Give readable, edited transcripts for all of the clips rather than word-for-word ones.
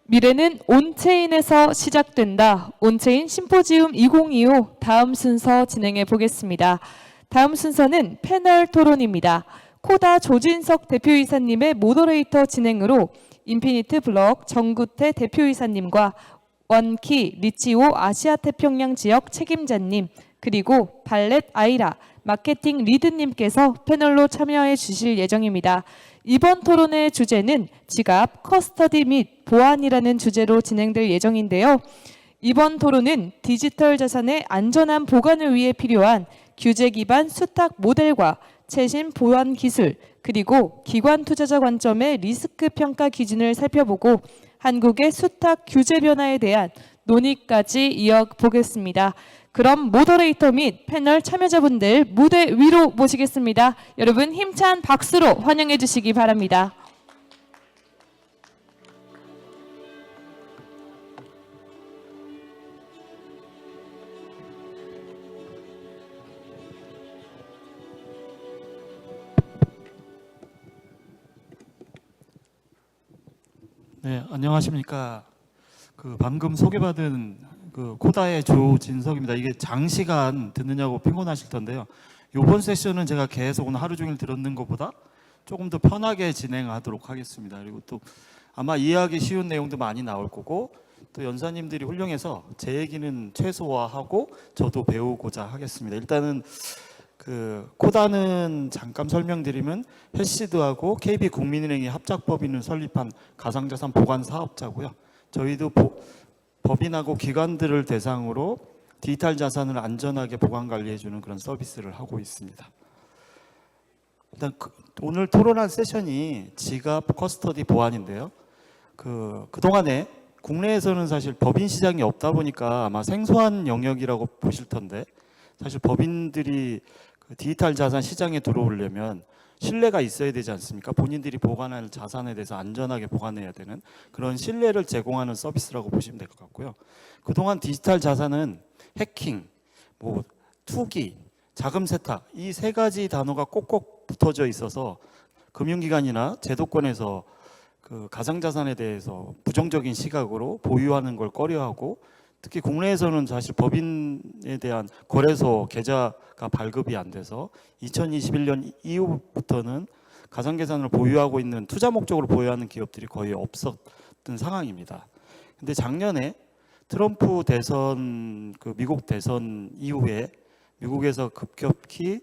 미래는 온체인에서 시작된다. 온체인 심포지움 2025 다음 순서 진행해 보겠습니다. 다음 순서는 패널 토론입니다. 코다 조진석 대표이사님의 모더레이터 진행으로 인피니트 블록 정구태 대표이사님과 원키 리치오 아시아 태평양 지역 책임자님 그리고 발렛 아이라 마케팅 리드님께서 패널로 참여해 주실 예정입니다. 이번 토론의 주제는 지갑, 커스터디 및 보안이라는 주제로 진행될 예정인데요. 이번 토론은 디지털 자산의 안전한 보관을 위해 필요한 규제 기반 수탁 모델과 최신 보안 기술 그리고 기관 투자자 관점의 리스크 평가 기준을 살펴보고 한국의 수탁 규제 변화에 대한 논의까지 이어보겠습니다. 그럼 모더레이터 및 패널 참여자분들 무대 위로 모시겠습니다. 여러분 힘찬 박수로 환영해 주시기 바랍니다. 네, 안녕하십니까. 방금 소개받은 코다의 조진석입니다. 이게 장시간 듣느냐고 피곤하실 텐데요. 이번 세션은 제가 계속 오늘 하루 종일 들었는 것보다 조금 더 편하게 진행하도록 하겠습니다. 그리고 또 아마 이해하기 쉬운 내용도 많이 나올 거고 또 연사님들이 훌륭해서 제 얘기는 최소화하고 저도 배우고자 하겠습니다. 일단은 코다는 잠깐 설명드리면 해시드하고 KB국민은행이 합작법인을 설립한 가상자산 보관 사업자고요. 저희도 법인하고 기관들을 대상으로 디지털 자산을 안전하게 보관 관리해주는 그런 서비스를 하고 있습니다. 일단 오늘 토론한 세션이 지갑 커스터디 보안인데요. 그동안에 국내에서는 사실 법인 시장이 없다 보니까 아마 생소한 영역이라고 보실 텐데 사실 법인들이 디지털 자산 시장에 들어오려면 신뢰가 있어야 되지 않습니까? 본인들이 보관할 자산에 대해서 안전하게 보관해야 되는 그런 신뢰를 제공하는 서비스라고 보시면 될 것 같고요. 그동안 디지털 자산은 해킹, 투기, 자금 세탁 이 세 가지 단어가 꼭꼭 붙어져 있어서 금융기관이나 제도권에서 가상자산에 대해서 부정적인 시각으로 보유하는 걸 꺼려하고 특히 국내에서는 사실 법인에 대한 거래소 계좌가 발급이 안 돼서 2021년 이후부터는 가상자산을 보유하고 있는 투자 목적으로 보유하는 기업들이 거의 없었던 상황입니다. 근데 작년에 트럼프 대선 미국 대선 이후에 미국에서 급격히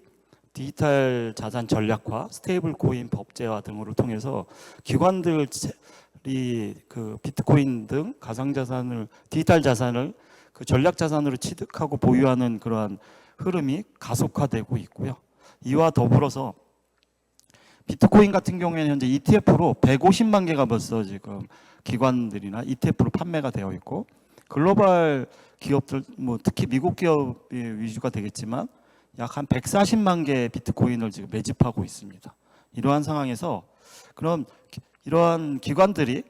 디지털 자산 전략화, 스테이블 코인 법제화 등을 통해서 기관들이 비트코인 등 가상자산을 디지털 자산을 전략 자산으로 취득하고 보유하는 그러한 흐름이 가속화되고 있고요. 이와 더불어서 비트코인 같은 경우에는 현재 ETF로 150만 개가 벌써 지금 기관들이나 ETF로 판매가 되어 있고 글로벌 기업들 특히 미국 기업이 위주가 되겠지만 약 한 140만 개의 비트코인을 지금 매집하고 있습니다. 이러한 상황에서 그럼 이러한 기관들이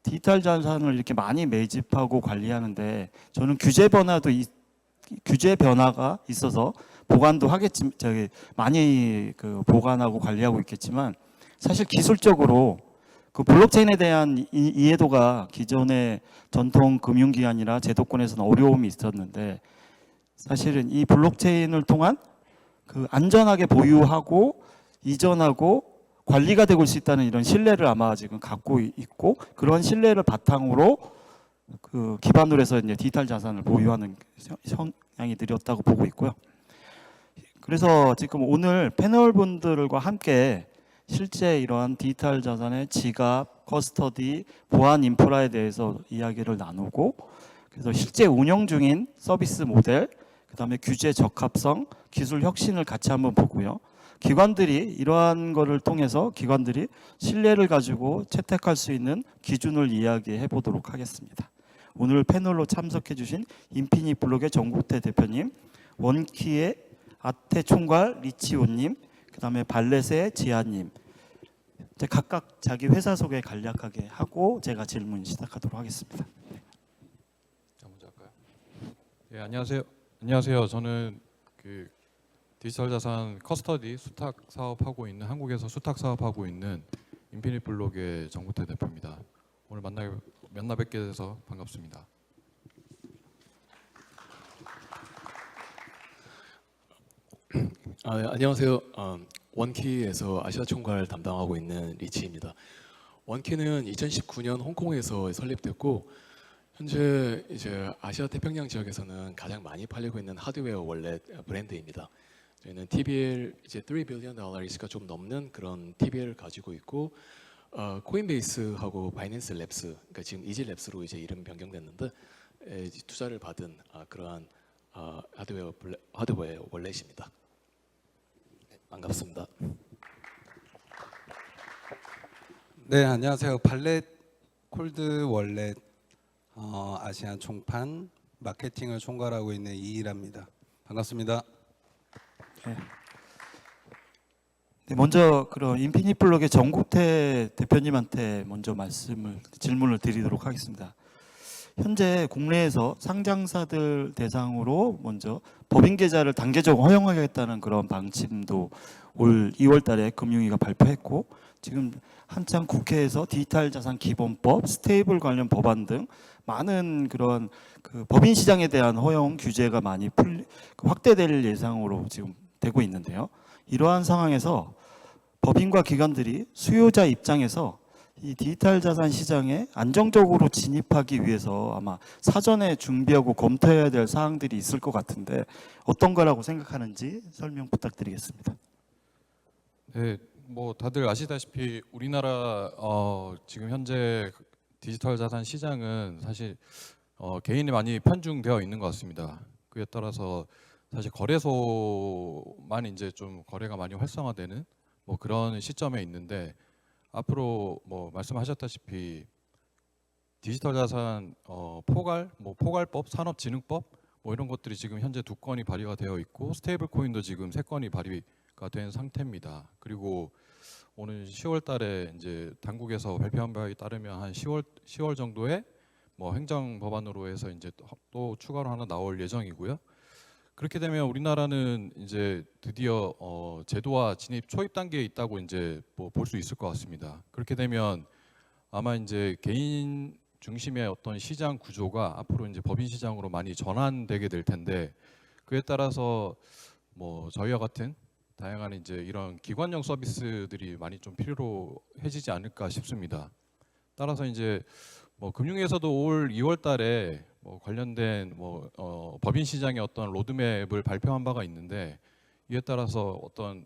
디지털 자산을 이렇게 많이 매집하고 관리하는데 저는 규제 변화가 있어서 보관도 하겠지만 많이 보관하고 관리하고 있겠지만 사실 기술적으로 블록체인에 대한 이해도가 기존의 전통 금융기관이나 제도권에서는 어려움이 있었는데 사실은 이 블록체인을 통한 안전하게 보유하고 이전하고 관리가 되고 수 있다는 이런 신뢰를 아마 지금 갖고 있고 그런 신뢰를 바탕으로 기반으로 해서 이제 디지털 자산을 보유하는 성향이 늘었다고 보고 있고요. 그래서 지금 오늘 패널 분들과 함께 실제 이러한 디지털 자산의 지갑, 커스터디, 보안 인프라에 대해서 이야기를 나누고 그래서 실제 운영 중인 서비스 모델, 그다음에 규제 적합성, 기술 혁신을 같이 한번 보고요. 기관들이 이러한 거를 통해서 기관들이 신뢰를 가지고 채택할 수 있는 기준을 이야기해 보도록 하겠습니다. 오늘 패널로 참석해 주신 인피니트 블록의 정국태 대표님, 원키의 아태 총괄 리치오님, 그다음에 발렛의 지아님 각각 자기 회사 소개 간략하게 하고 제가 질문 시작하도록 하겠습니다. 먼저 할까요? 예, 안녕하세요. 저는 디지털 자산 커스터디 수탁 사업하고 있는 한국에서 수탁 사업하고 있는 인피니트 블록의 정구태 대표입니다. 오늘 만나 뵙게 돼서 반갑습니다. 네, 안녕하세요. 원키에서 아시아 총괄 담당하고 있는 리치입니다. 원키는 2019년 홍콩에서 설립됐고 현재 이제 아시아 태평양 지역에서는 가장 많이 팔리고 있는 하드웨어 월렛 브랜드입니다. 저희는 TBL 이제 $3 billion 리스크가 좀 넘는 그런 TBL을 가지고 있고 코인베이스하고 바이낸스 랩스, 그러니까 지금 이지랩스로 이제 이름 변경됐는데 이제 투자를 받은 그러한 하드웨어 월렛입니다. 반갑습니다. 네, 안녕하세요. 발렛 콜드 월렛 아시안 총판 마케팅을 총괄하고 있는 이일합니다. 반갑습니다. 네, 먼저 그럼 인피니블록의 정국태 대표님한테 먼저 질문을 드리도록 하겠습니다. 현재 국내에서 상장사들 대상으로 먼저 법인 계좌를 단계적으로 허용하겠다는 그런 방침도 올 2월 달에 금융위가 발표했고 지금 한창 국회에서 디지털 자산 기본법, 스테이블 관련 법안 등 많은 그런 그 법인 시장에 대한 허용 규제가 많이 확대될 예상으로 지금 되고 있는데요. 이러한 상황에서 법인과 기관들이 수요자 입장에서 이 디지털 자산 시장에 안정적으로 진입하기 위해서 아마 사전에 준비하고 검토해야 될 사항들이 있을 것 같은데 어떤 거라고 생각하는지 설명 부탁드리겠습니다. 네, 뭐 다들 아시다시피 우리나라 지금 현재 디지털 자산 시장은 사실 개인이 많이 편중되어 있는 것 같습니다. 그에 따라서 사실 거래소만 이제 좀 거래가 많이 활성화되는 뭐 그런 시점에 있는데 앞으로 뭐 말씀하셨다시피 디지털 자산 포괄법, 산업진흥법 뭐 이런 것들이 지금 현재 2건이 발의가 되어 있고 스테이블 코인도 지금 3건이 발의가 된 상태입니다. 그리고 오늘 10월 달에 이제 당국에서 발표한 바에 따르면 한 10월 정도에 뭐 행정 법안으로 해서 이제 또 추가로 하나 나올 예정이고요. 그렇게 되면 우리나라는 이제 드디어 제도화 진입 초입 단계에 있다고 이제 뭐 볼 수 있을 것 같습니다. 그렇게 되면 아마 이제 개인 중심의 어떤 시장 구조가 앞으로 이제 법인 시장으로 많이 전환되게 될 텐데 그에 따라서 뭐 저희와 같은 다양한 이제 이런 기관형 서비스들이 많이 좀 필요해지지 않을까 싶습니다. 따라서 이제 뭐 금융위에서도 올 2월 달에 뭐 관련된 법인 시장의 어떤 로드맵을 발표한 바가 있는데 이에 따라서 어떤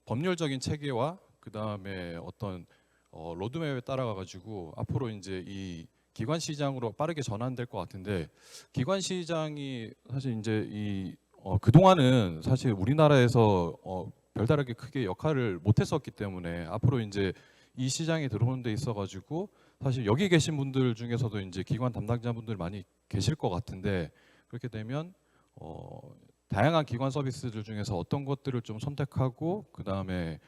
법률적인 체계와 그 다음에 어떤 로드맵에 따라가 가지고 앞으로 이제 이 기관 시장으로 빠르게 전환될 것 같은데 기관 시장이 사실 이제 이 그동안은 사실 우리나라에서 별다르게 크게 역할을 못했었기 때문에 앞으로 이제 이 시장에 들어오는 데 있어 가지고 사실 여기 계신 분들 중에서도 이제 기관 담당자분들 많이 계실 것 같은데 그렇게 되면 다양한 기관 서비스들 중에서 어떤 것들을 좀 선택하고 그 다음에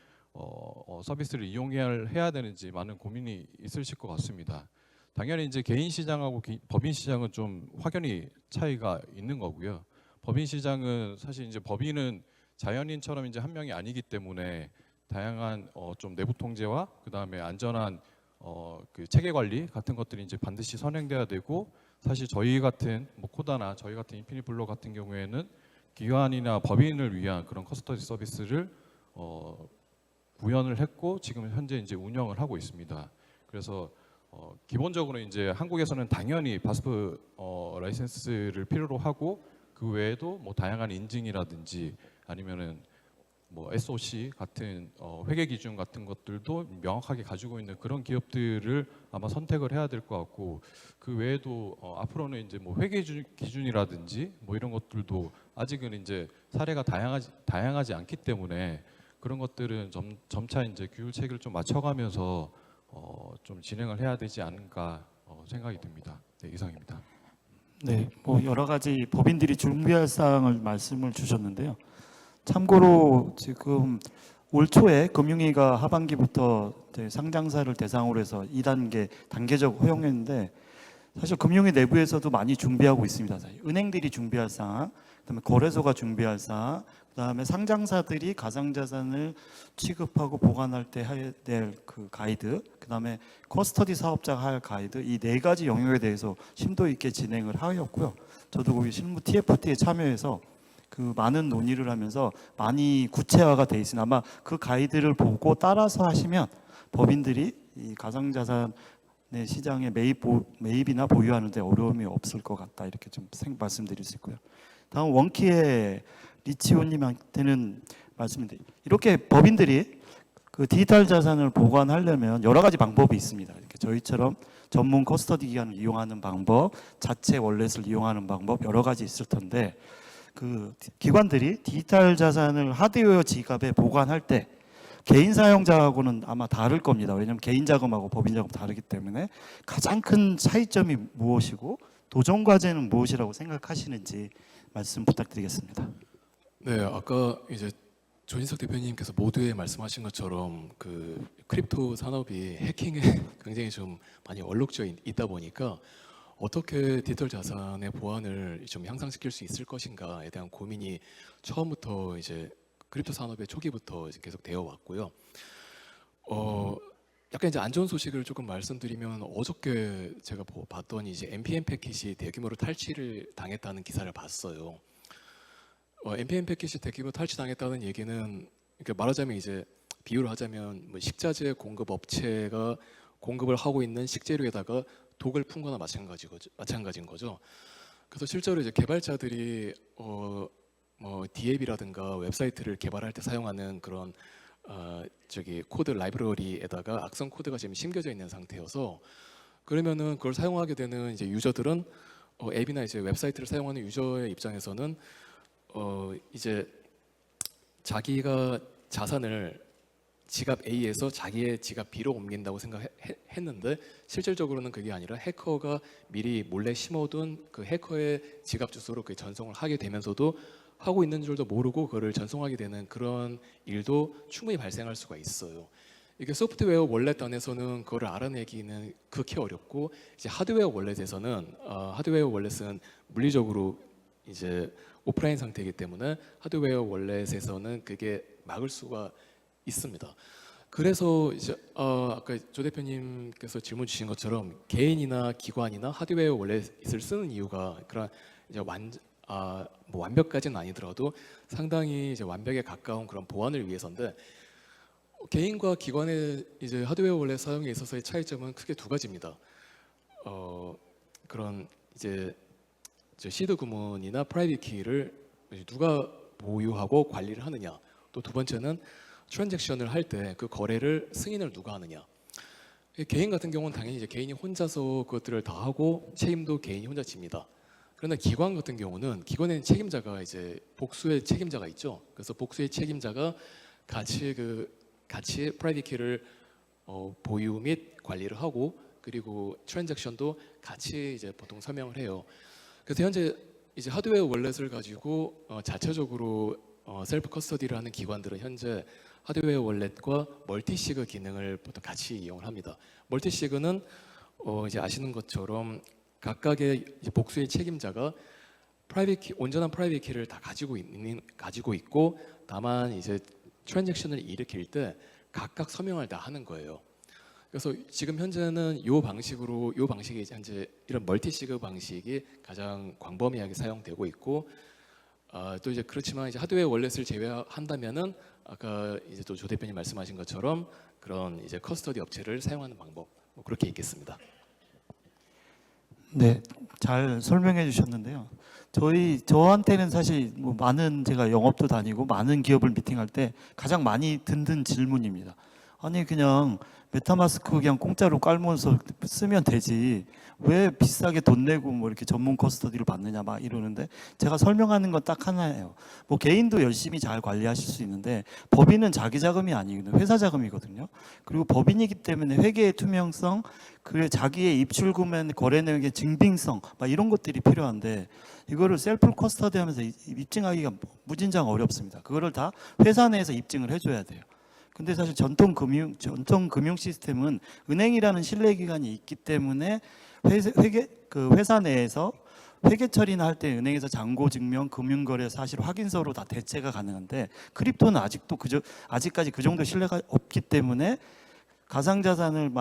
서비스를 이용해야 되는지 많은 고민이 있으실 것 같습니다. 당연히 이제 개인 시장하고 법인 시장은 좀 확연히 차이가 있는 거고요. 법인 시장은 사실 이제 법인은 자연인처럼 이제 한 명이 아니기 때문에 다양한 좀 내부 통제와 그 다음에 안전한 그 체계 관리 같은 것들이 이제 반드시 선행돼야 되고 사실 저희 같은 뭐 코다나 저희 같은 인피니블록 같은 경우에는 기관이나 법인을 위한 그런 커스터디 서비스를 구현을 했고 지금 현재 이제 운영을 하고 있습니다. 그래서 기본적으로 이제 한국에서는 당연히 바스프 라이센스를 필요로 하고 그 외에도 뭐 다양한 인증이라든지 아니면은 뭐 SOC 같은 회계 기준 같은 것들도 명확하게 가지고 있는 그런 기업들을 아마 선택을 해야 될 것 같고 그 외에도 앞으로는 이제 뭐 회계 기준이라든지 뭐 이런 것들도 아직은 이제 사례가 다양하지 않기 때문에 그런 것들은 점차 이제 규율체계를 좀 맞춰가면서 좀 진행을 해야 되지 않을까 생각이 듭니다. 네, 이상입니다. 네, 뭐 여러 가지 법인들이 준비할 사항을 말씀을 주셨는데요. 참고로 지금 올 초에 금융위가 하반기부터 상장사를 대상으로 해서 2단계 단계적 허용했는데 사실 금융위 내부에서도 많이 준비하고 있습니다. 은행들이 준비할 사항, 그다음에 거래소가 준비할 사항, 그다음에 상장사들이 가상자산을 취급하고 보관할 때 해야 될 그 가이드, 그다음에 커스터디 사업자가 할 가이드, 이 네 가지 영역에 대해서 심도 있게 진행을 하였고요. 저도 거기 실무 TFT에 참여해서 그 많은 논의를 하면서 많이 구체화가 돼 있으니 아마 그 가이드를 보고 따라서 하시면 법인들이 이 가상자산의 시장에 매입이나 보유하는 데 어려움이 없을 것 같다, 이렇게 좀 말씀드릴 수 있고요. 다음 원키의 리치오님한테는 말씀드립니다. 이렇게 법인들이 그 디지털 자산을 보관하려면 여러 가지 방법이 있습니다. 이렇게 저희처럼 전문 커스터디 기관을 이용하는 방법, 자체 월렛을 이용하는 방법 여러 가지 있을 텐데, 그 기관들이 디지털 자산을 하드웨어 지갑에 보관할 때 개인 사용자하고는 아마 다를 겁니다. 왜냐하면 개인 자금하고 법인 자금 다르기 때문에 가장 큰 차이점이 무엇이고 도전 과제는 무엇이라고 생각하시는지 말씀 부탁드리겠습니다. 네, 아까 이제 조진석 대표님께서 모두에 말씀하신 것처럼 그 크립토 산업이 해킹에 굉장히 좀 많이 얼룩져 있다 보니까 어떻게 디지털 자산의 보안을 좀 향상시킬 수 있을 것인가에 대한 고민이 처음부터 이제 크립토 산업의 초기부터 이제 계속 되어 왔고요. 약간 이제 안 좋은 소식을 조금 말씀드리면, 어저께 제가 봤더니 이제 npm 패킷이 대규모로 탈취를 당했다는 기사를 봤어요. npm 패킷이 대규모 탈취당했다는 얘기는, 이렇게 말하자면 이제 비유를 하자면 뭐 식자재 공급 업체가 공급을 하고 있는 식재료에다가 독을 푼 거나 마찬가지인 거죠. 그래서 실제로 이제 개발자들이 뭐 디앱이라든가 웹사이트를 개발할 때 사용하는 그런 코드 라이브러리에다가 악성 코드가 지금 심겨져 있는 상태여서, 그러면은 그걸 사용하게 되는 이제 유저들은 앱이나 이제 웹사이트를 사용하는 유저의 입장에서는 이제 자기가 자산을 지갑 A에서 자기의 지갑 B로 옮긴다고 생각했는데, 실질적으로는 그게 아니라 해커가 미리 몰래 심어둔 그 해커의 지갑 주소로 그 전송을 하게 되면서도 하고 있는 줄도 모르고 그거를 전송하게 되는 그런 일도 충분히 발생할 수가 있어요. 이게 소프트웨어 월렛 안에서는 그거를 알아내기는 극히 어렵고, 이제 하드웨어 월렛에서는 하드웨어 월렛은 물리적으로 이제 오프라인 상태이기 때문에 하드웨어 월렛에서는 그게 막을 수가 있습니다. 그래서 이제 아까 조 대표님께서 질문 주신 것처럼 개인이나 기관이나 하드웨어 월렛을 쓰는 이유가 그런 이제 뭐 완벽까지는 아니더라도 상당히 이제 완벽에 가까운 그런 보안을 위해서인데, 개인과 기관의 이제 하드웨어 월렛 사용에 있어서의 차이점은 크게 두 가지입니다. 그런 이제 시드 구문이나 프라이빗 키를 누가 보유하고 관리를 하느냐, 또 두 번째는 트랜잭션을 할 때 그 거래를 승인을 누가 하느냐. 개인 같은 경우는 당연히 이제 개인이 혼자서 그것들을 다 하고 책임도 개인이 혼자 집니다. 그러나 기관 같은 경우는 기관에는 책임자가 이제 복수의 책임자가 있죠. 그래서 복수의 책임자가 같이 프라이빗 키를 보유 및 관리를 하고, 그리고 트랜잭션도 같이 이제 보통 서명을 해요. 그래서 현재 이제 하드웨어 월렛을 가지고 자체적으로 셀프 커스터디를 하는 기관들은 현재 하드웨어 월렛과 멀티시그 기능을 보통 같이 이용을 합니다. 멀티시그는 이제 아시는 것처럼 각각의 이제 복수의 책임자가 온전한 프라이빗 키를 다 가지고 있고, 다만 이제 트랜잭션을 일으킬 때 각각 서명을 다 하는 거예요. 그래서 지금 현재는 이 방식이 현재 이런 멀티시그 방식이 가장 광범위하게 사용되고 있고, 또 이제 그렇지만 이제 하드웨어 월렛을 제외한다면은 아까 이제 또 조 대표님 말씀하신 것처럼 그런 이제 커스터디 업체를 사용하는 방법, 뭐 그렇게 있겠습니다. 네, 잘 설명해 주셨는데요. 저한테는 사실 뭐 제가 영업도 다니고 많은 기업을 미팅할 때 가장 많이 듣는 질문입니다. 아니 그냥 메타마스크 그냥 공짜로 깔면서 쓰면 되지, 왜 비싸게 돈 내고 뭐 이렇게 전문 커스터디를 받느냐 막 이러는데, 제가 설명하는 건 딱 하나예요. 뭐 개인도 열심히 잘 관리하실 수 있는데 법인은 자기 자금이 아니거든요. 회사 자금이거든요. 그리고 법인이기 때문에 회계의 투명성, 그리고 자기의 입출금의 거래 내역의 증빙성 막 이런 것들이 필요한데, 이거를 셀프 커스터디 하면서 입증하기가 무진장 어렵습니다. 그거를 다 회사 내에서 입증을 해줘야 돼요. 근데 사실 전통 금융 시스템은 은행이라는 신뢰기관이 있기 때문에 회사 내에서 회계 처리나 할 때 은행에서 잔고 증명, 금융거래 사실 확인서로 다 대체가 가능한데 크립토는 아직도 아직까지 그 정도 신뢰가 없기 때문에 가상자산을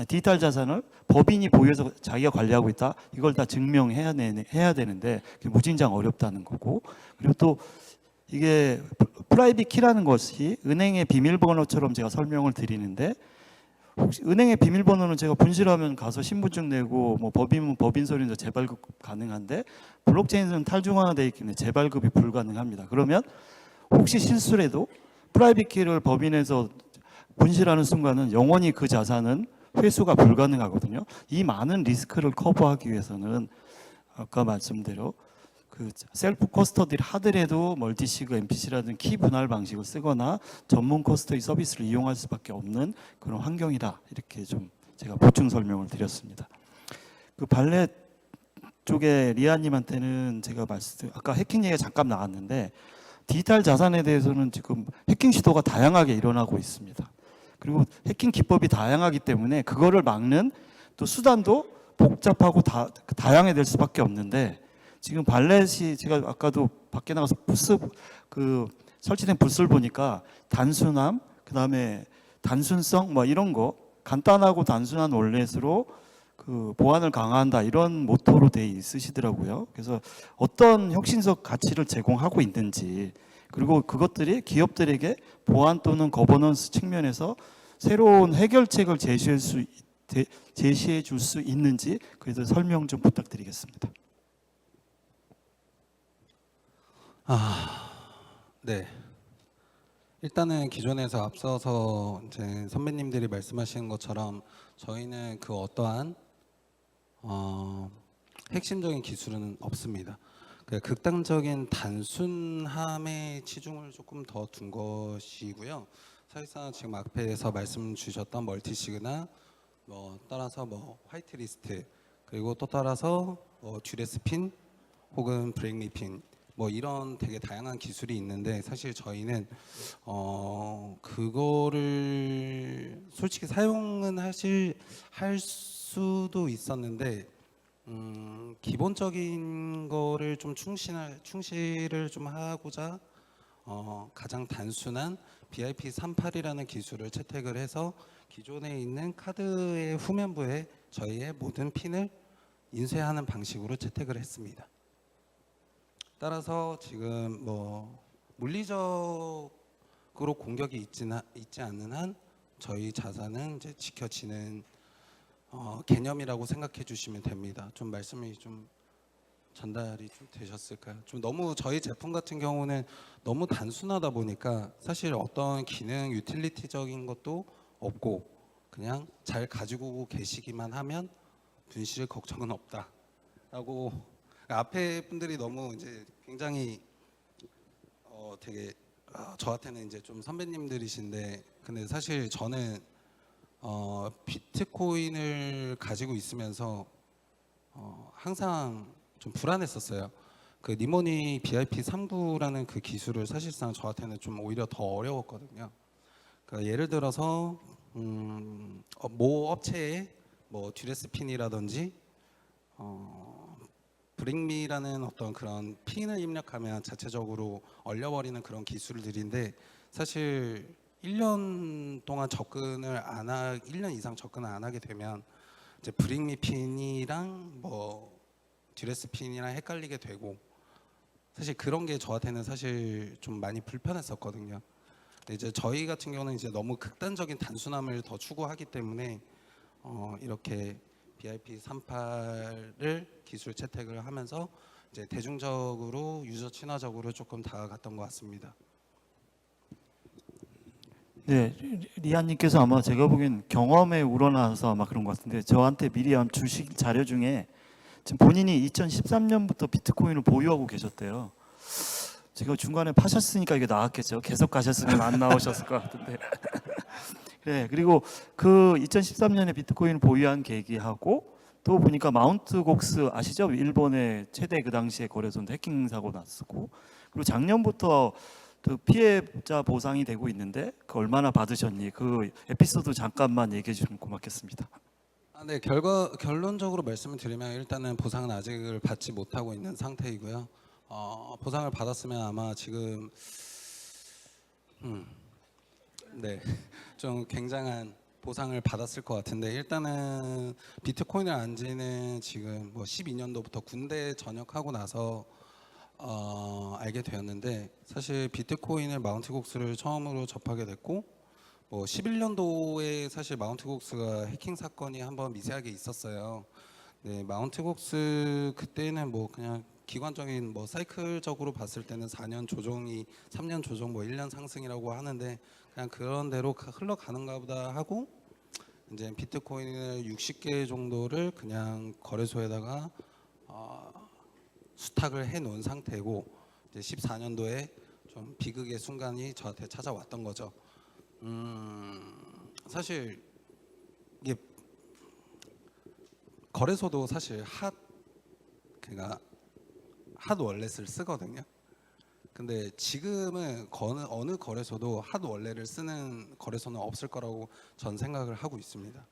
디지털 자산을 법인이 보유해서 자기가 관리하고 있다, 이걸 다 증명해야 해야 되는데 그게 무진장 어렵다는 거고, 그리고 또 이게 프라이빗 키라는 것이 은행의 비밀번호처럼 제가 설명을 드리는데, 혹시 은행의 비밀번호는 제가 분실하면 가서 신분증 내고 뭐 법인은 법인 서류에서 재발급 가능한데 블록체인은 탈중앙화되어 있기 때문에 재발급이 불가능합니다. 그러면 혹시 실수라도 프라이빗 키를 법인에서 분실하는 순간은 영원히 그 자산은 회수가 불가능하거든요. 이 많은 리스크를 커버하기 위해서는 아까 말씀대로 그 셀프 커스터디를 하더라도 멀티시그, MPC라든 키 분할 방식을 쓰거나 전문 커스터디 서비스를 이용할 수밖에 없는 그런 환경이다, 이렇게 좀 제가 보충 설명을 드렸습니다. 그 발렛 쪽에 리아님한테는 제가 아까 해킹 얘기가 잠깐 나왔는데 디지털 자산에 대해서는 지금 해킹 시도가 다양하게 일어나고 있습니다. 그리고 해킹 기법이 다양하기 때문에 그거를 막는 또 수단도 복잡하고 다양해야 될 수밖에 없는데, 지금 발렛이 제가 아까도 밖에 나가서 부스 설치된 부스를 보니까 단순함, 그다음에 단순성 뭐 이런 거, 간단하고 단순한 원let으로 그 보안을 강화한다, 이런 모토로 돼 있으시더라고요. 그래서 어떤 혁신적 가치를 제공하고 있는지, 그리고 그것들이 기업들에게 보안 또는 거버넌스 측면에서 새로운 해결책을 제시해 줄 수 있는지 그래서 설명 좀 부탁드리겠습니다. 네. 일단은 기존에서 앞서서 이제 선배님들이 말씀하시는 것처럼 저희는 그 어떠한 핵심적인 기술은 없습니다. 극단적인 단순함에 치중을 조금 더 둔 것이고요. 사실상 지금 앞에서 말씀 주셨던 멀티시그나 따라서 화이트리스트, 그리고 또 따라서 듀레스핀 혹은 브레이크미핀 이런 되게 다양한 기술이 있는데, 사실 저희는 그거를 솔직히 사용은 할 수도 있었는데 기본적인 거를 좀 충실을 좀 하고자 가장 단순한 BIP38이라는 기술을 채택을 해서 기존에 있는 카드의 후면부에 저희의 모든 핀을 인쇄하는 방식으로 채택을 했습니다. 따라서 지금 물리적으로 공격이 있지 않는 한 저희 자산은 이제 지켜지는 개념이라고 생각해 주시면 됩니다. 좀 말씀이 좀 전달이 좀 되셨을까요? 좀 너무 저희 제품 같은 경우는 너무 단순하다 보니까 사실 어떤 기능 유틸리티적인 것도 없고 그냥 잘 가지고 계시기만 하면 분실 걱정은 없다라고. 앞에 분들이 너무 이제 굉장히 되게 저한테는 이제 좀 선배님들이신데, 근데 사실 저는 비트코인을 가지고 있으면서 항상 좀 불안했었어요. 그 니모니 BIP39라는 그 기술을 사실상 저한테는 좀 오히려 더 어려웠거든요. 그러니까 예를 들어서 모 업체에 듀레스핀이라든지 브링미라는 어떤 그런 핀을 입력하면 자체적으로 얼려버리는 그런 기술들인데, 사실 1년 동안 1년 이상 접근을 안 하게 되면 이제 브링미 핀이랑 듀레스 핀이랑 헷갈리게 되고, 사실 그런 게 저한테는 사실 좀 많이 불편했었거든요. 근데 이제 저희 같은 경우는 이제 너무 극단적인 단순함을 더 추구하기 때문에 이렇게 BIP38을 기술 채택을 하면서 이제 대중적으로 유저 친화적으로 조금 다가갔던 것 같습니다. 네, 리안님께서 아마 제가 보기엔 경험에 우러나서 아마 그런 것 같은데, 저한테 미리 주실 자료 중에 지금 본인이 2013년부터 비트코인을 보유하고 계셨대요. 제가 중간에 파셨으니까 이게 나왔겠죠. 계속 가셨으면 안 나오셨을 것 같은데. 네, 그리고 그 2013년에 비트코인을 보유한 계기하고, 또 보니까 마운트 곡스 아시죠? 일본의 최대 그 당시에 거래소인데 해킹 사고 났었고, 그리고 작년부터 그 피해자 보상이 되고 있는데 그 얼마나 받으셨니? 그 에피소드 잠깐만 얘기해 주시면 고맙겠습니다. 네, 결론적으로 말씀을 드리면 일단은 보상은 아직을 받지 못하고 있는 상태이고요. 보상을 받았으면 아마 지금 네, 좀 굉장한 보상을 받았을 것 같은데 일단은 비트코인을 안 지는 지금 뭐 12년도부터 군대 전역하고 나서 알게 되었는데 사실 비트코인을 마운트곡스를 처음으로 접하게 됐고 뭐 11년도에 사실 마운트곡스가 해킹 사건이 한번 미세하게 있었어요. 네, 마운트곡스 그때는 뭐 그냥 기관적인 뭐 사이클적으로 봤을 때는 4년 조정이 3년 조정 뭐 1년 상승이라고 하는데 그냥 그런 대로 흘러가는가 보다 하고 이제 비트코인을 60개 정도를 그냥 거래소에다가 수탁을 해 놓은 상태고 이제 14년도에 좀 비극의 순간이 저한테 찾아왔던 거죠. 사실 이게 거래소도 사실 그러니까 핫 월렛을 쓰거든요. 근데 지금은 어느 거래소도 핫 월렛을 쓰는 거래소는 없을 거라고 전 생각을 하고 있습니다.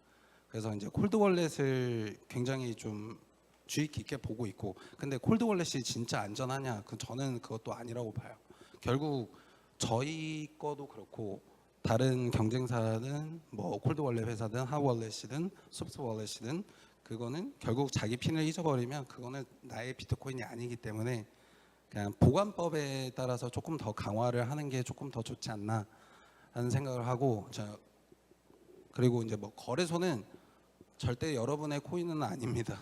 그래서 이제 콜드 월렛을 굉장히 좀 주의 깊게 보고 있고, 근데 콜드 월렛이 진짜 안전하냐? 저는 그것도 아니라고 봐요. 결국 저희 거도 그렇고 다른 경쟁사는 뭐 콜드 월렛 회사든 핫 월렛이든 소프트 월렛이든 그거는 결국 자기 핀을 잊어버리면 그거는 나의 비트코인이 아니기 때문에 그냥 보관법에 따라서 조금 더 강화를 하는 게 조금 더 좋지 않나 하는 생각을 하고, 그리고 이제 뭐 거래소는 절대 여러분의 코인은 아닙니다.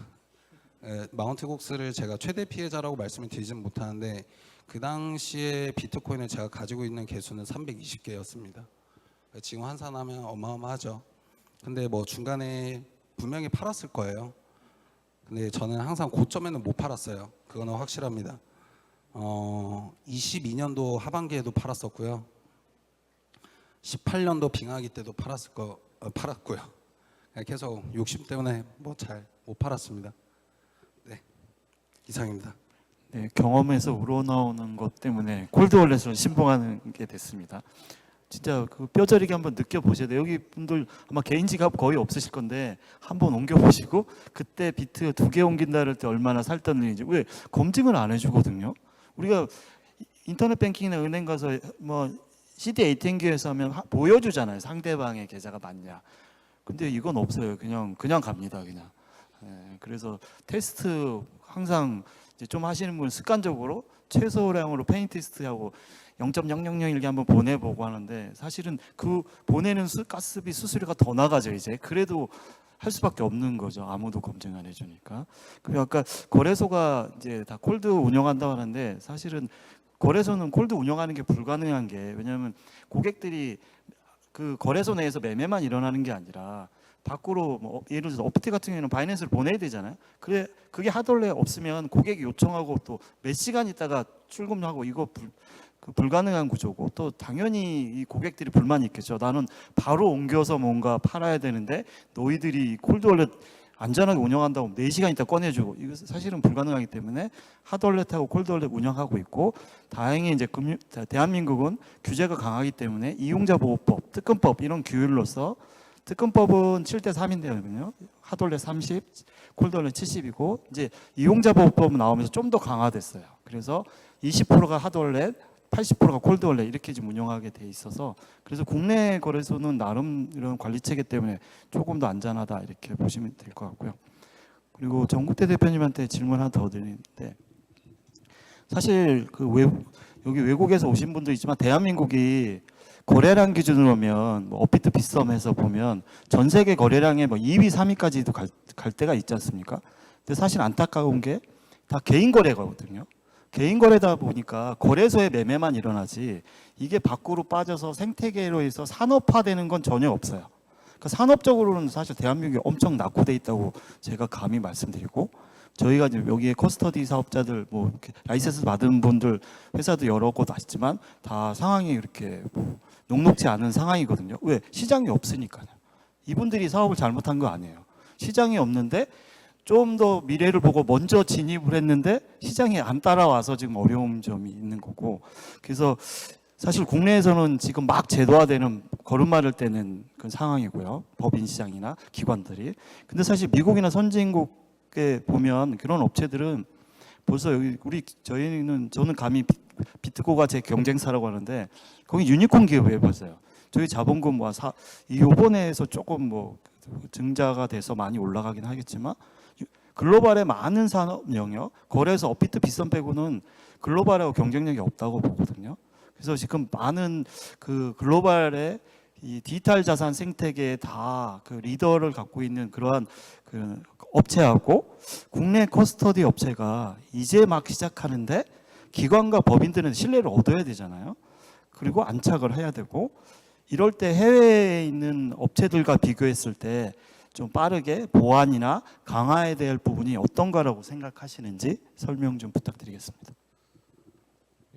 마운트곡스를 제가 최대 피해자라고 말씀을 드리진 못하는데 그 당시에 비트코인을 제가 가지고 있는 개수는 320개였습니다. 지금 환산하면 어마어마하죠. 근데 뭐 중간에 분명히 팔았을 거예요. 근데 저는 항상 고점에는 못 팔았어요. 그거는 확실합니다. 22년도 하반기에도 팔았었고요. 18년도 빙하기 때도 팔았고요. 계속 욕심 때문에 뭐 잘 못 팔았습니다. 네, 이상입니다. 네, 경험에서 우러나오는 것 때문에 콜드월렛을 신봉하는 게 됐습니다. 진짜 그 뼈저리게 한번 느껴보셔야 돼요. 여기 분들 아마 개인 지갑 거의 없으실 건데 한번 옮겨보시고 그때 비트 2개 옮긴다 할 때 얼마나 살떴는지. 왜 검증을 안 해주거든요. 우리가 인터넷 뱅킹이나 은행 가서 뭐 CD ATM기에서 하면 보여주잖아요. 상대방의 계좌가 맞냐. 근데 이건 없어요. 그냥 갑니다. 그냥. 네, 그래서 테스트 항상 이제 좀 하시는 분 습관적으로 최소량으로 페인 테스트하고 0.0001개 한번 보내보고 하는데 사실은 그 보내는 가스비 수수료가 더 나가죠. 이제 그래도 할 수밖에 없는 거죠. 아무도 검증 안 해주니까. 그리고 아까 거래소가 이제 다 콜드 운영한다고 하는데 사실은 거래소는 콜드 운영하는 게 불가능한 게, 왜냐하면 고객들이 그 거래소 내에서 매매만 일어나는 게 아니라 밖으로 뭐 예를 들어서 업티 같은 경우에는 바이낸스를 보내야 되잖아요. 그게 하덜레 없으면 고객이 요청하고 또 몇 시간 있다가 출금하고 이거 불가능한 구조고, 또 당연히 이 고객들이 불만이 있겠죠. 나는 바로 옮겨서 뭔가 팔아야 되는데 너희들이 콜드월렛 안전하게 운영한다고 4시간 있다 꺼내주고, 이거 사실은 불가능하기 때문에 핫월렛하고 콜드월렛 운영하고 있고, 다행히 이제 대한민국은 규제가 강하기 때문에 이용자 보호법, 특검법 이런 규율로서 특검법은 7대 3인데요. 핫월렛 30, 콜드월렛 70이고 이제 이용자 보호법 나오면서 좀 더 강화됐어요. 그래서 20%가 핫월렛, 80%가 콜드월렛 이렇게 지금 운영하게 돼 있어서, 그래서 국내 거래소는 나름 이런 관리 체계 때문에 조금 더 안전하다 이렇게 보시면 될 것 같고요. 그리고 정국대 대표님한테 질문 하나 더 드리는데, 사실 여기 외국에서 오신 분도 있지만 대한민국이 거래량 기준으로 보면 뭐 업비트 빗썸에서 보면 전 세계 거래량의 뭐 2위, 3위까지도 갈 때가 있지 않습니까? 근데 사실 안타까운 게 다 개인 거래거든요. 개인 거래다 보니까 거래소의 매매만 일어나지 이게 밖으로 빠져서 생태계로 해서 산업화되는 건 전혀 없어요. 그러니까 산업적으로는 사실 대한민국이 엄청 낙후돼 있다고 제가 감히 말씀드리고, 저희가 이제 여기에 커스터디 사업자들 뭐 이렇게 라이센스 받은 분들 회사도 여러 곳 아시지만 다 상황이 이렇게 뭐 녹록지 않은 상황이거든요. 왜? 시장이 없으니까요. 이분들이 사업을 잘못한 거 아니에요. 시장이 없는데 좀 더 미래를 보고 먼저 진입을 했는데 시장이 안 따라와서 지금 어려운 점이 있는 거고, 그래서 사실 국내에서는 지금 막 제도화되는 걸음마를 떼는 그런 상황이고요. 법인 시장이나 기관들이. 근데 사실 미국이나 선진국에 보면 그런 업체들은 벌써 여기 저는 감히 비트코가 제 경쟁사라고 하는데 거기 유니콘 기업을 해봤어요. 저희 자본금 요번에서 조금 뭐 증자가 돼서 많이 올라가긴 하겠지만 글로벌의 많은 산업 영역 거래소 업비트 빗선 빼고는 글로벌하고 경쟁력이 없다고 보거든요. 그래서 지금 많은 그 글로벌의 이 디지털 자산 생태계에 다 그 리더를 갖고 있는 그러한 그 업체하고 국내 커스터디 업체가 이제 막 시작하는데 기관과 법인들은 신뢰를 얻어야 되잖아요. 그리고 안착을 해야 되고 이럴 때 해외에 있는 업체들과 비교했을 때 좀 빠르게 보완이나 강화해야 될 부분이 어떤가라고 생각하시는지 설명 좀 부탁드리겠습니다.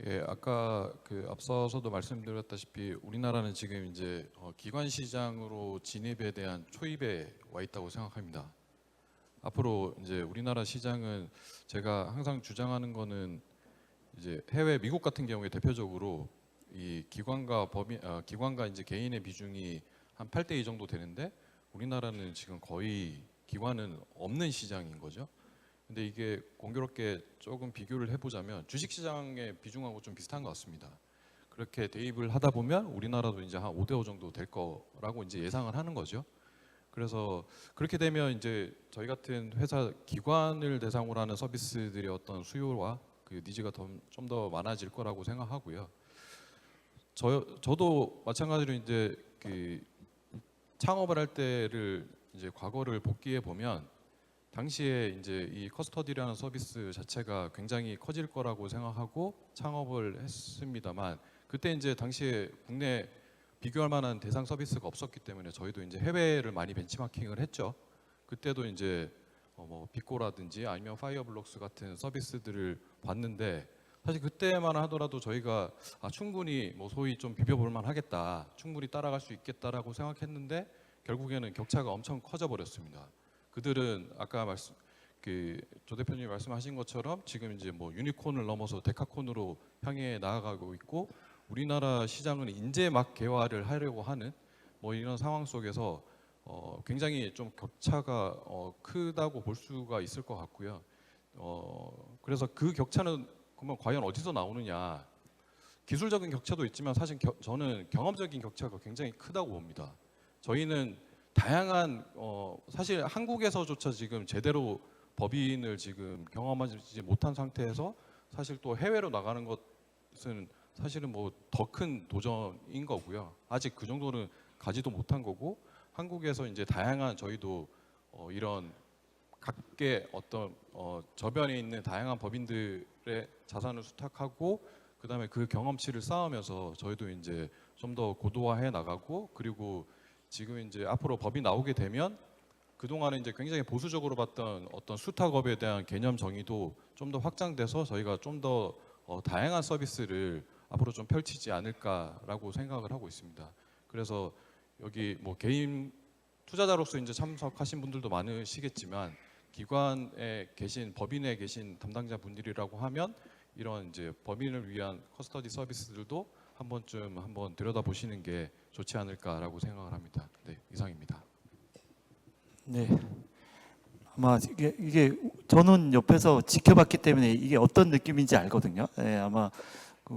예, 아까 그 앞서서도 말씀드렸다시피 우리나라는 지금 이제 기관 시장으로 진입에 대한 초입에 와 있다고 생각합니다. 앞으로 이제 우리나라 시장은 제가 항상 주장하는 거는 이제 해외 미국 같은 경우에 대표적으로 이 기관과 이제 개인의 비중이 한 8대2 정도 되는데 우리나라는 지금 거의 기관은 없는 시장인 거죠. 근데 이게 공교롭게 조금 비교를 해보자면 주식시장의 비중하고 좀 비슷한 것 같습니다. 그렇게 대입을 하다 보면 우리나라도 이제 한 5대5 정도 될 거라고 이제 예상을 하는 거죠. 그래서 그렇게 되면 이제 저희 같은 회사 기관을 대상으로 하는 서비스들의 어떤 수요와 그 니즈가 좀 더 많아질 거라고 생각하고요. 저도 마찬가지로 이제 그 창업을 할 때를 이제 과거를 복귀해 보면 당시에 이제 이 커스터디라는 서비스 자체가 굉장히 커질 거라고 생각하고 창업을 했습니다만 그때 이제 당시에 국내 비교할 만한 대상 서비스가 없었기 때문에 저희도 이제 해외를 많이 벤치마킹을 했죠. 그때도 이제 뭐 비꼬라든지 아니면 파이어블록스 같은 서비스들을 봤는데 사실 그때만 하더라도 저희가 충분히 뭐 소위 좀 비벼볼 만하겠다, 충분히 따라갈 수 있겠다라고 생각했는데 결국에는 격차가 엄청 커져 버렸습니다. 그들은 아까 조 대표님이 말씀하신 것처럼 지금 이제 뭐 유니콘을 넘어서 데카콘으로 향해 나아가고 있고 우리나라 시장은 이제 막 개화를 하려고 하는 뭐 이런 상황 속에서 굉장히 좀 격차가 크다고 볼 수가 있을 것 같고요. 그래서 그 격차는 그러면 과연 어디서 나오느냐? 기술적인 격차도 있지만 사실 저는 경험적인 격차가 굉장히 크다고 봅니다. 저희는 다양한 사실 한국에서조차 지금 제대로 법인을 지금 경험하지 못한 상태에서 사실 또 해외로 나가는 것은 사실은 뭐 더 큰 도전인 거고요. 아직 그 정도는 가지도 못한 거고 한국에서 이제 다양한 저희도 이런 각계 어떤 저변에 있는 다양한 법인들의 자산을 수탁하고 그다음에 그 경험치를 쌓으면서 저희도 이제 좀 더 고도화해 나가고 그리고 지금 이제 앞으로 법이 나오게 되면 그동안에 이제 굉장히 보수적으로 봤던 어떤 수탁업에 대한 개념 정의도 좀 더 확장돼서 저희가 좀 더 다양한 서비스를 앞으로 좀 펼치지 않을까라고 생각을 하고 있습니다. 그래서 여기 뭐 개인 투자자로서 이제 참석하신 분들도 많으시겠지만 기관에 계신 법인에 계신 담당자 분들이라고 하면 이런 이제 법인을 위한 커스터디 서비스들도 한번 들여다보시는 게 좋지 않을까라고 생각을 합니다. 네, 이상입니다. 네. 아마 이게 저는 옆에서 지켜봤기 때문에 이게 어떤 느낌인지 알거든요. 네, 아마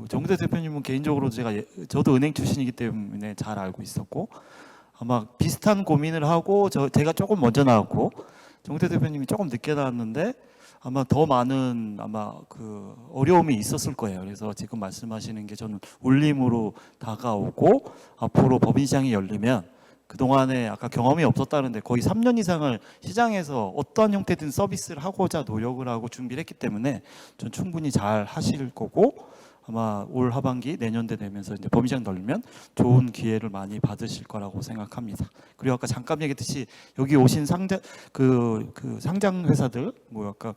정대 대표님은 개인적으로 저도 은행 출신이기 때문에 잘 알고 있었고 아마 비슷한 고민을 하고 제가 조금 먼저 나왔고 정대 대표님이 조금 늦게 나왔는데 아마 더 많은 그 어려움이 있었을 거예요. 그래서 지금 말씀하시는 게 저는 울림으로 다가오고 앞으로 법인 시장이 열리면 그동안에 아까 경험이 없었다는데 거의 3년 이상을 시장에서 어떠한 형태든 서비스를 하고자 노력을 하고 준비를 했기 때문에 전 충분히 잘 하실 거고 아마 올 하반기 내년대 되면서 이제 법인시장 열리면 좋은 기회를 많이 받으실 거라고 생각합니다. 그리고 아까 잠깐 얘기했듯이 여기 오신 상장 회사들 뭐 아까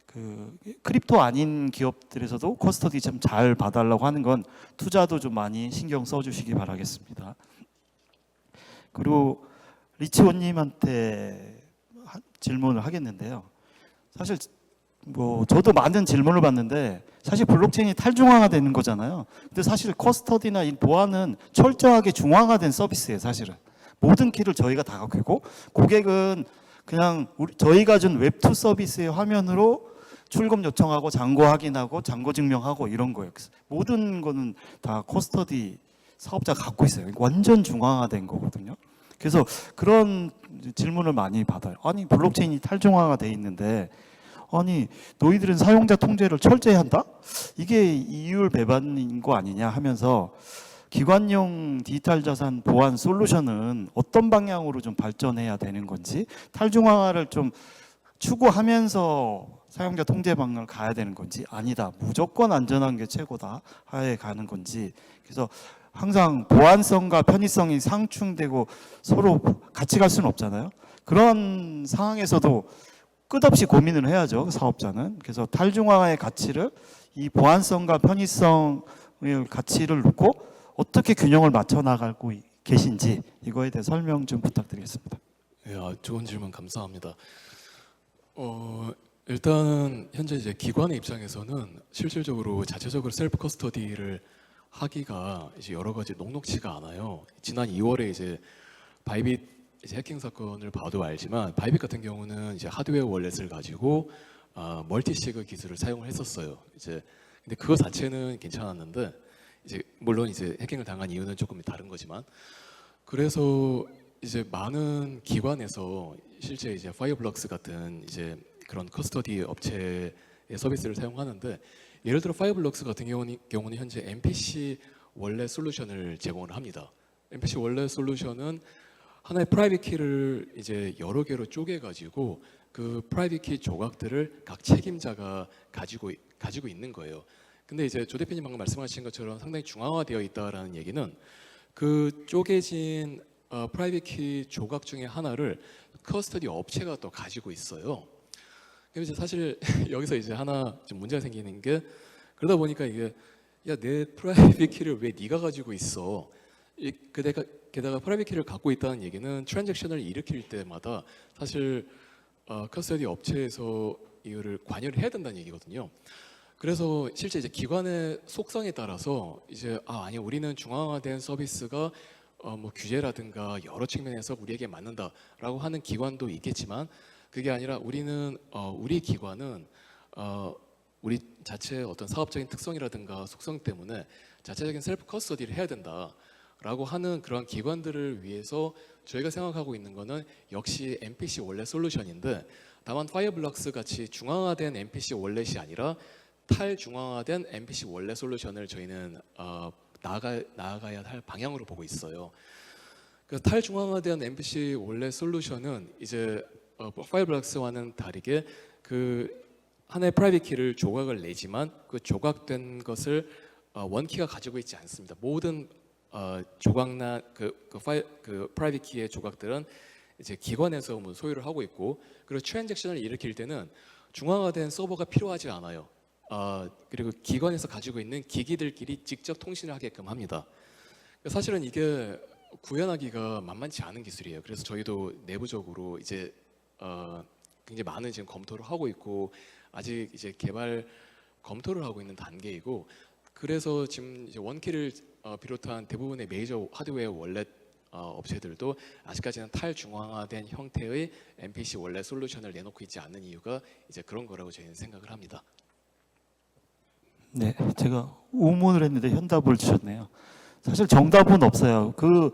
그 크립토 아닌 기업들에서도 커스터디 참 잘 봐달라고 하는 건 투자도 좀 많이 신경 써주시기 바라겠습니다. 그리고 리치원님한테 질문을 하겠는데요. 사실 뭐 저도 많은 질문을 받는데 사실 블록체인이 탈중앙화되는 거잖아요. 근데 사실 커스터디나 이 보안은 철저하게 중앙화된 서비스예요. 사실은 모든 키를 저희가 다 갖고 있고 고객은 그냥 저희가 준 웹2 서비스의 화면으로 출금 요청하고 잔고 확인하고 잔고 증명하고 이런 거예요. 모든 거는 다 커스터디 사업자가 갖고 있어요. 완전 중앙화된 거거든요. 그래서 그런 질문을 많이 받아요. 아니 블록체인이 탈중앙화가 돼 있는데 아니 너희들은 사용자 통제를 철저히 한다? 이게 이율 배반인 거 아니냐 하면서 기관용 디지털 자산 보안 솔루션은 어떤 방향으로 좀 발전해야 되는 건지 탈중앙화를 좀 추구하면서 사용자 통제 방향을 가야 되는 건지 아니다 무조건 안전한 게 최고다 하에 가는 건지 그래서 항상 보안성과 편의성이 상충되고 서로 같이 갈 수는 없잖아요. 그런 상황에서도 끝없이 고민을 해야죠. 사업자는. 그래서 탈중앙화의 가치를 이 보안성과 편의성의 가치를 놓고 어떻게 균형을 맞춰 나가고 계신지 이거에 대해 설명 좀 부탁드리겠습니다. 예, 좋은 질문 감사합니다. 일단은 현재 이제 기관의 입장에서는 실질적으로 자체적으로 셀프 커스터디를 하기가 이제 여러 가지 녹록치가 않아요. 지난 2월에 이제 바이빗 이제 해킹 사건을 봐도 알지만 바이빗 같은 경우는 이제 하드웨어 월렛을 가지고 멀티시그 기술을 사용을 했었어요. 이제 근데 그거 자체는 괜찮았는데 이제 물론 이제 해킹을 당한 이유는 조금 다른 거지만 그래서 이제 많은 기관에서 실제 이제 파이어블럭스 같은 이제 그런 커스터디 업체의 서비스를 사용하는데 예를 들어 파이어블럭스 같은 경우는 현재 MPC 월렛 솔루션을 제공을 합니다. MPC 월렛 솔루션은 하나의 프라이빗 키를 이제 여러 개로 쪼개 가지고 그 프라이빗 키 조각들을 각 책임자가 가지고 있는 거예요. 근데 이제 조 대표님 방금 말씀하신 것처럼 상당히 중앙화되어 있다라는 얘기는 그 쪼개진 프라이빗 키 조각 중에 하나를 커스터디 업체가 또 가지고 있어요. 그래서 사실 여기서 이제 하나 좀 문제가 생기는 게 그러다 보니까 이게 야 내 프라이빗 키를 왜 네가 가지고 있어? 게다가 프라이빗 키를 갖고 있다는 얘기는 트랜잭션을 일으킬 때마다 사실 커스터디 업체에서 이거를 관여를 해야 된다는 얘기거든요. 그래서 실제 이제 기관의 속성에 따라서 이제 아니 우리는 중앙화된 서비스가 뭐 규제라든가 여러 측면에서 우리에게 맞는다라고 하는 기관도 있겠지만 그게 아니라 우리는 우리 기관은 우리 자체의 어떤 사업적인 특성이라든가 속성 때문에 자체적인 셀프 커스터디를 해야 된다라고 하는 그러한 기관들을 위해서 저희가 생각하고 있는 거는 역시 MPC 월렛 솔루션인데 다만 파이어블럭스 같이 중앙화된 MPC 월렛이 아니라 탈중앙화된 MPC 월렛 솔루션을 저희는 나아가야 할 방향으로 보고 있어요. 그 탈중앙화된 MPC 월렛 솔루션은 이제 파이어블럭스와는 다르게 그 하나의 프라이빗 키를 조각을 내지만 그 조각된 것을 원키가 가지고 있지 않습니다. 모든 조각난 그 프라이빗 키의 조각들은 이제 기관에서 소유를 하고 있고 그리고 트랜잭션을 일으킬 때는 중앙화된 서버가 필요하지 않아요. 그리고 기관에서 가지고 있는 기기들끼리 직접 통신을 하게끔 합니다. 사실은 이게 구현하기가 만만치 않은 기술이에요. 그래서 저희도 내부적으로 이제 굉장히 많은 지금 검토를 하고 있고 아직 이제 개발 검토를 하고 있는 단계이고 그래서 지금 이제 원키를 비롯한 대부분의 메이저 하드웨어 월렛 업체들도 아직까지는 탈중앙화된 형태의 MPC 월렛 솔루션을 내놓고 있지 않는 이유가 이제 그런 거라고 저희는 생각을 합니다. 네, 제가 우문을 했는데 현답을 주셨네요. 사실 정답은 없어요. 그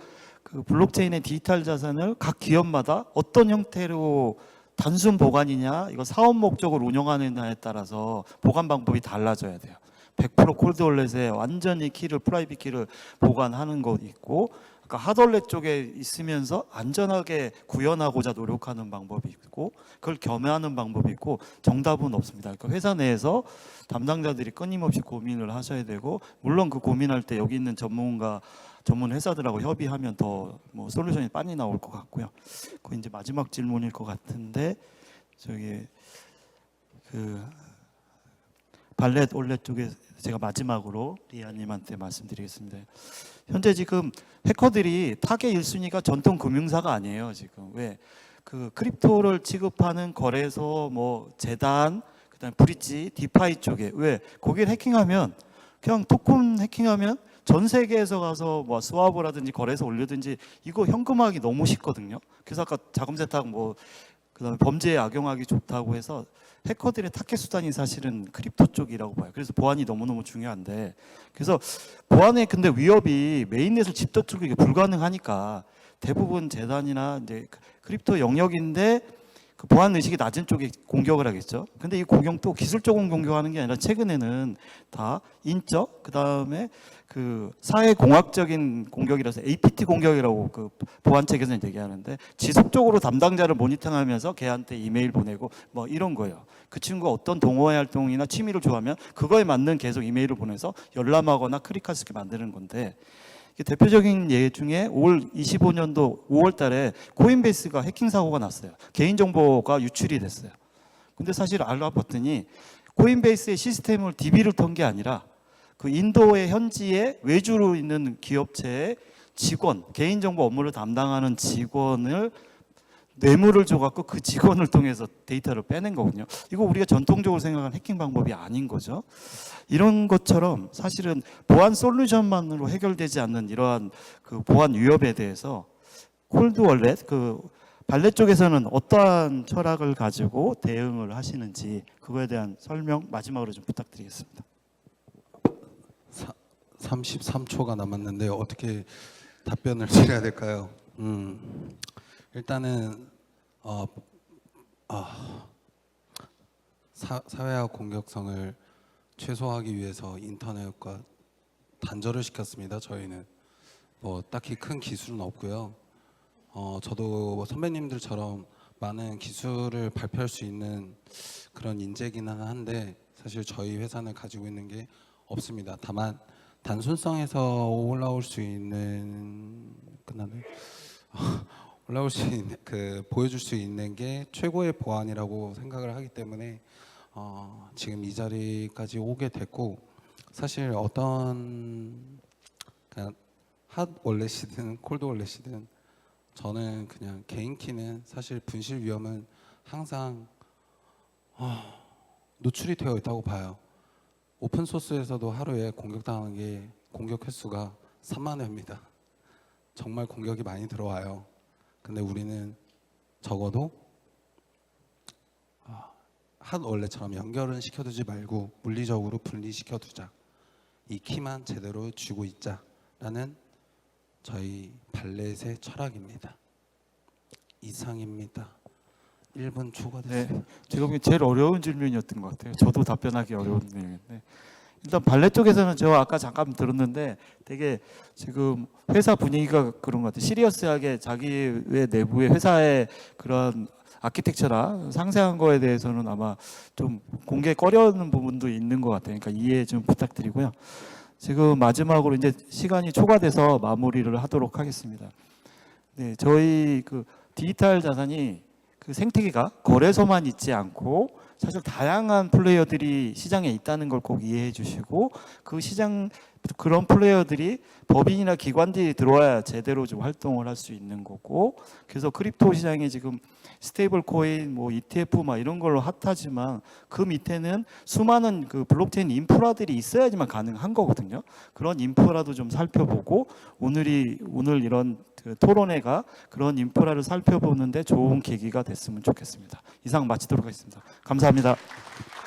블록체인의 디지털 자산을 각 기업마다 어떤 형태로 단순 보관이냐, 이거 사업 목적을 운영하느냐에 따라서 보관 방법이 달라져야 돼요. 100% 콜드 월렛에 완전히 키를 프라이빗 키를 보관하는 것 있고, 아까 핫월렛 쪽에 있으면서 안전하게 구현하고자 노력하는 방법이 있고, 그걸 겸해하는 방법이 있고, 정답은 없습니다. 그러니까 회사 내에서 담당자들이 끊임없이 고민을 하셔야 되고, 물론 그 고민할 때 여기 있는 전문 회사들하고 협의하면 더 뭐 솔루션이 빨리 나올 것 같고요. 그 이제 마지막 질문일 것 같은데 저기 그 발렛 올렛 쪽에 제가 마지막으로 리아님한테 말씀드리겠습니다. 현재 지금 해커들이 타겟 1순위가 전통 금융사가 아니에요. 지금 왜 그 크립토를 취급하는 거래소, 뭐 재단, 그다음에 브릿지, 디파이 쪽에 왜 거기를 해킹하면 그냥 토큰 해킹하면 전 세계에서 가서 뭐 스와브라든지 거래소 올리든지 이거 현금화하기 너무 쉽거든요. 그래서 아까 자금 세탁 뭐 그다음에 범죄에 악용하기 좋다고 해서 해커들의 타켓 수단이 사실은 크립토 쪽이라고 봐요. 그래서 보안이 너무너무 중요한데 그래서 보안의 근데 위협이 메인넷을 집도적이게 불가능하니까 대부분 재단이나 이제 크립토 영역인데 그 보안 의식이 낮은 쪽에 공격을 하겠죠. 근데 이 공격도 기술적인 공격하는 게 아니라 최근에는 다 인적 그다음에 그 사회 공학적인 공격이라서 APT 공격이라고 그 보안 책에서는 얘기하는데 지속적으로 담당자를 모니터하면서 걔한테 이메일 보내고 뭐 이런 거예요. 그 친구가 어떤 동호회 활동이나 취미를 좋아하면 그거에 맞는 계속 이메일을 보내서 열람하거나 클릭할 수 있게 만드는 건데 대표적인 예 중에 올 25년도 5월 달에 코인베이스가 해킹 사고가 났어요. 개인정보가 유출이 됐어요. 근데 사실 알아봤더니 코인베이스의 시스템을 DB를 턴 게 아니라 그 인도의 현지에 외주로 있는 기업체의 직원, 개인정보 업무를 담당하는 직원을 뇌물을 줘갖고 그 직원을 통해서 데이터를 빼낸 거거든요. 이거 우리가 전통적으로 생각하는 해킹 방법이 아닌 거죠. 이런 것처럼 사실은 보안 솔루션만으로 해결되지 않는 이러한 그 보안 위협에 대해서 콜드 월렛, 그 발렛 쪽에서는 어떠한 철학을 가지고 대응을 하시는지 그거에 대한 설명 마지막으로 좀 부탁드리겠습니다. 33초가 남았는데 어떻게 답변을 드려야 될까요? 일단은 사회화 공격성을 최소화하기 위해서 인터넷과 단절을 시켰습니다. 저희는 뭐 딱히 큰 기술은 없고요. 저도 선배님들처럼 많은 기술을 발표할 수 있는 그런 인재기는 한데 사실 저희 회사는 가지고 있는 게 없습니다. 다만 단순성에서 올라올 수 있는 올라올 수 있는 보여줄 수 있는 게 최고의 보안이라고 생각을 하기 때문에 지금 이 자리까지 오게 됐고 사실 어떤 그냥 핫 월렛이든 콜드 월렛이든 저는 그냥 개인 키는 사실 분실 위험은 항상 노출이 되어 있다고 봐요. 오픈 소스에서도 하루에 공격당한 게 공격 횟수가 3만 회입니다. 정말 공격이 많이 들어와요. 근데 우리는 적어도 핫 월렛처럼 연결은 시켜두지 말고 물리적으로 분리시켜두자. 이 키만 제대로 쥐고 있자라는 저희 발렛의 철학입니다. 이상입니다. 1분 초과됐습니다. 네, 제가 보기엔 제일 어려운 질문이었던 것 같아요. 저도 답변하기 어려운 내용인데 일단 발렛 쪽에서는 저 아까 잠깐 들었는데 되게 지금 회사 분위기가 그런 것 같아요. 시리어스하게 자기의 내부의 회사의 그런 아키텍처나 상세한 거에 대해서는 아마 좀 공개 꺼려하는 부분도 있는 것 같아요. 그러니까 이해 좀 부탁드리고요. 지금 마지막으로 이제 시간이 초과돼서 마무리를 하도록 하겠습니다. 네, 저희 그 디지털 자산이 그 생태계가 거래소만 있지 않고 사실 다양한 플레이어들이 시장에 있다는 걸 꼭 이해해 주시고 그 시장 그런 플레이어들이 법인이나 기관들이 들어와야 제대로 좀 활동을 할 수 있는 거고 그래서 크립토 시장이 지금 스테이블 코인 뭐 ETF 막 이런 걸로 핫하지만 그 밑에는 수많은 그 블록체인 인프라들이 있어야지만 가능한 거거든요. 그런 인프라도 좀 살펴보고 오늘 이런 그 토론회가 그런 인프라를 살펴보는데 좋은 계기가 됐으면 좋겠습니다. 이상 마치도록 하겠습니다. 감사합니다.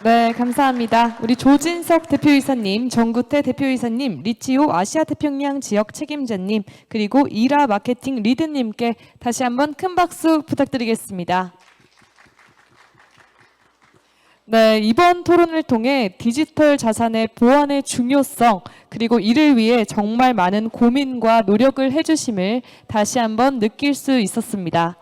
네, 감사합니다. 우리 조진석 대표이사님, 정구태 대표이사님, 리치오 아시아 태평양 지역 책임자님, 그리고 이라 마케팅 리드님께 다시 한번 큰 박수 부탁드리겠습니다. 네, 이번 토론을 통해 디지털 자산의 보안의 중요성, 그리고 이를 위해 정말 많은 고민과 노력을 해주심을 다시 한번 느낄 수 있었습니다.